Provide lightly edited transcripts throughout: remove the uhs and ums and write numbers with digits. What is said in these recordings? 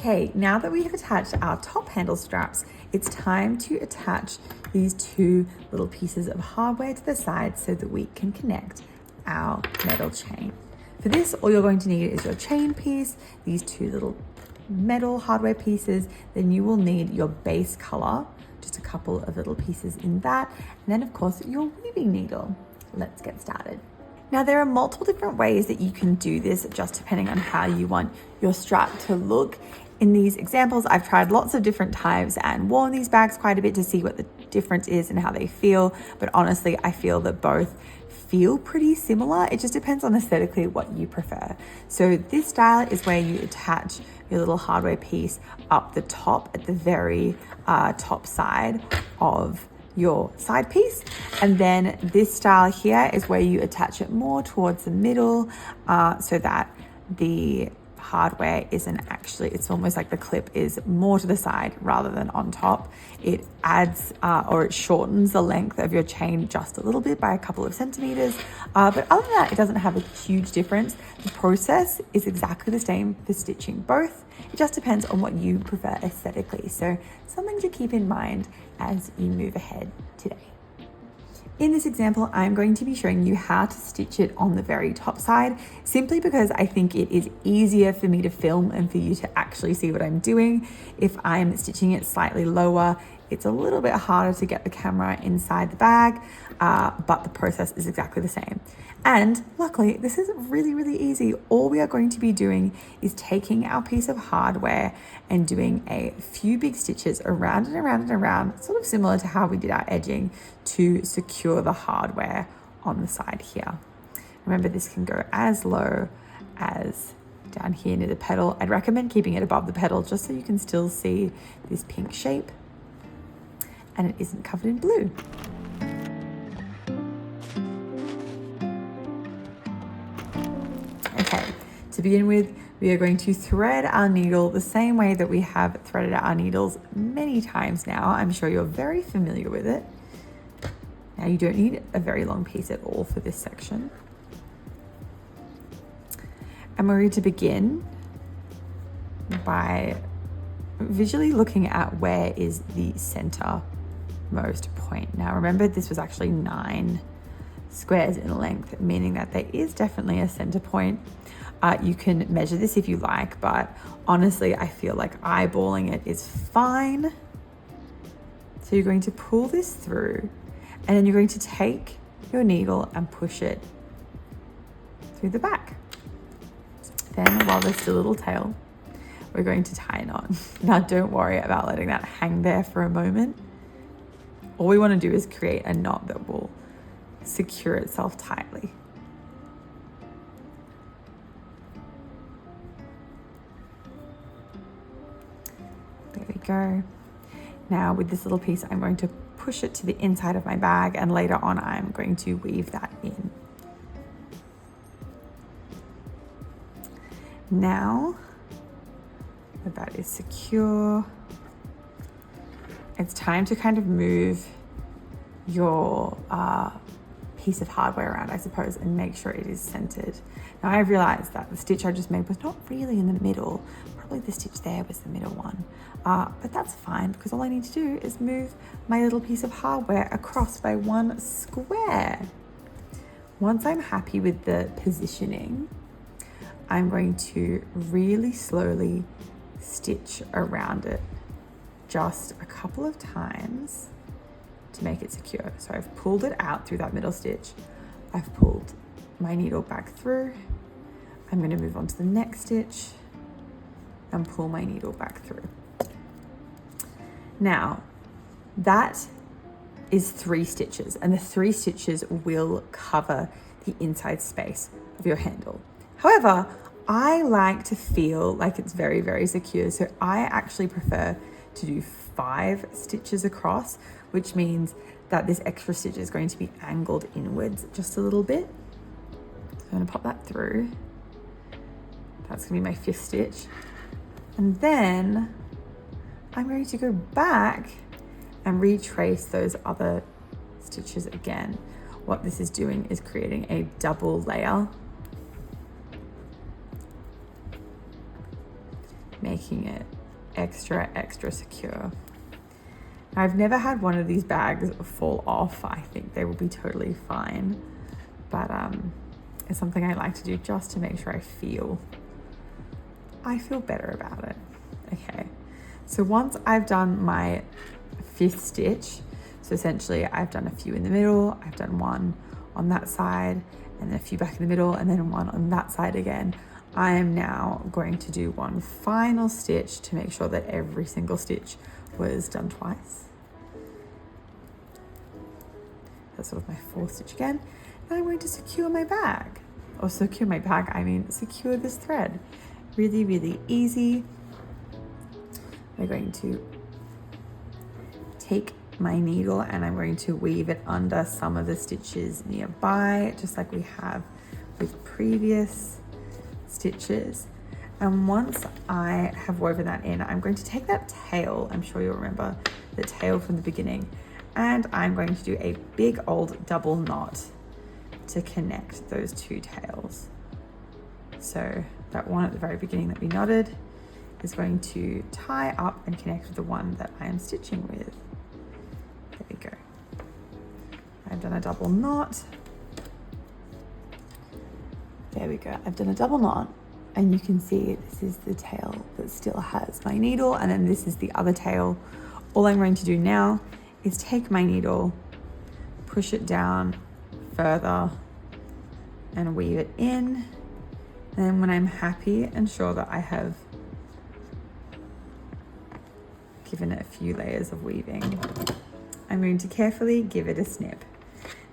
Okay, now that we have attached our top handle straps, it's time to attach these two little pieces of hardware to the side so that we can connect our metal chain. For this, all you're going to need is your chain piece, these two little metal hardware pieces. Then you will need your base color, just a couple of little pieces in that, and then of course your weaving needle. Let's get started. Now there are multiple different ways that you can do this, just depending on how you want your strap to look. In these examples, I've tried lots of different types and worn these bags quite a bit to see what the difference is and how they feel. But honestly, I feel that both feel pretty similar. It just depends on aesthetically what you prefer. So this style is where you attach your little hardware piece up the top at the very top side of your side piece. And then this style here is where you attach it more towards the middle so that the hardware isn't actually, it's almost like the clip is more to the side rather than on top. It adds or it shortens the length of your chain just a little bit by a couple of centimeters. But other than that, it doesn't have a huge difference. The process is exactly the same for stitching both. It just depends on what you prefer aesthetically. So something to keep in mind as you move ahead today. In this example, I'm going to be showing you how to stitch it on the very top side, simply because I think it is easier for me to film and for you to actually see what I'm doing. If I'm stitching it slightly lower, it's a little bit harder to get the camera inside the bag, but the process is exactly the same. And luckily, this is really, really easy. All we are going to be doing is taking our piece of hardware and doing a few big stitches around and around and around, sort of similar to how we did our edging, to secure the hardware on the side here. Remember, this can go as low as down here near the pedal. I'd recommend keeping it above the pedal just so you can still see this pink shape and it isn't covered in blue. Okay, to begin with, we are going to thread our needle the same way that we have threaded our needles many times now. I'm sure you're very familiar with it. Now you don't need a very long piece at all for this section. And we're going to begin by visually looking at where is the centermost point. Now remember, this was actually 9 squares in length, meaning that there is definitely a center point. You can measure this if you like, but honestly, I feel like eyeballing it is fine. So you're going to pull this through, and then you're going to take your needle and push it through the back. Then, while there's still a little tail, we're going to tie a knot. Now, don't worry about letting that hang there for a moment. All we want to do is create a knot that will secure itself tightly. There we go. Now with this little piece, I'm going to push it to the inside of my bag, and later on I'm going to weave that in. Now that that is secure, it's time to kind of move your piece of hardware around, I suppose, and make sure it is centered. Now I've realized that the stitch I just made was not really in the middle. Probably the stitch there was the middle one, but that's fine because all I need to do is move my little piece of hardware across by 1 square. Once I'm happy with the positioning, I'm going to really slowly stitch around it just a couple of times to make it secure. So I've pulled it out through that middle stitch. I've pulled my needle back through. I'm going to move on to the next stitch and pull my needle back through. Now, that is 3 stitches, and the 3 stitches will cover the inside space of your handle. However, I like to feel like it's very, very secure, so I actually prefer to do 5 stitches across, which means that this extra stitch is going to be angled inwards just a little bit. So I'm going to pop that through. That's going to be my 5th stitch. And then I'm going to go back and retrace those other stitches again. What this is doing is creating a double layer. making it extra secure. I've never had one of these bags fall off. I think they will be totally fine, but it's something I like to do just to make sure I feel better about it. Okay, so once I've done my 5th stitch, so essentially I've done a few in the middle, I've done one on that side, and then a few back in the middle, and then one on that side again. I am now going to do one final stitch to make sure that every single stitch was done twice. That's sort of my 4th stitch again. And I'm going to secure my bag. Or secure my bag, I mean secure this thread. Really, really easy. I'm going to take my needle and I'm going to weave it under some of the stitches nearby, just like we have with previous stitches. And once I have woven that in, I'm going to take that tail, I'm sure you'll remember the tail from the beginning, and I'm going to do a big old double knot to connect those 2 tails. So that one at the very beginning that we knotted is going to tie up and connect with the one that I am stitching with. There we go. I've done a double knot. There we go. I've done a double knot, and you can see this is the tail that still has my needle, and then this is the other tail. All I'm going to do now is take my needle, push it down further, and weave it in. And then when I'm happy and sure that I have given it a few layers of weaving, I'm going to carefully give it a snip.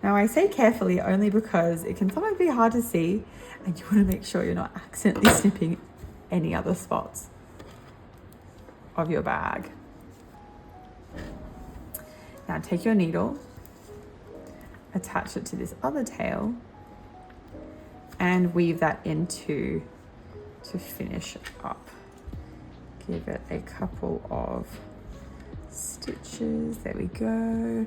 Now I say carefully only because it can sometimes be hard to see, and you want to make sure you're not accidentally snipping any other spots of your bag. Now take your needle, attach it to this other tail, and weave that into to finish up. Give it a couple of stitches. There we go.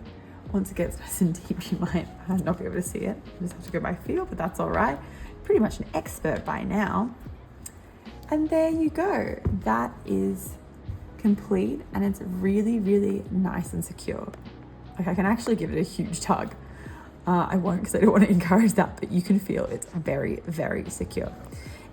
Once it gets nice and deep, you might not be able to see it. You just have to go by feel, but that's all right. Pretty much an expert by now. And there you go. That is complete, and it's really, really nice and secure. Like, I can actually give it a huge tug. I won't, because I don't want to encourage that, but you can feel it's very, very secure.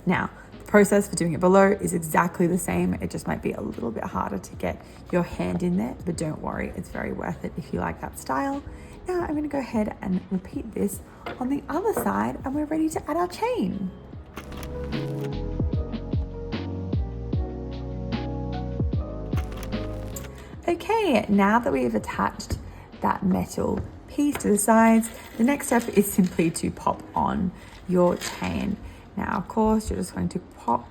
Now, the process for doing it below is exactly the same. It just might be a little bit harder to get your hand in there, but don't worry, it's very worth it if you like that style. Now I'm going to go ahead and repeat this on the other side, and we're ready to add our chain. Okay, now that we have attached that metal piece to the sides, the next step is simply to pop on your chain. Now, of course, you're just going to pop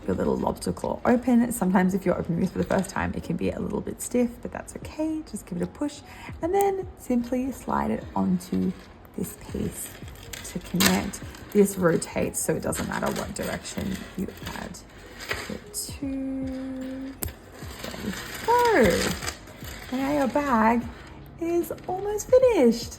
your little lobster claw open. Sometimes if you're opening this for the first time, it can be a little bit stiff, but that's okay. Just give it a push and then simply slide it onto this piece to connect. This rotates, so it doesn't matter what direction you add it to. There you go. And now your bag is almost finished.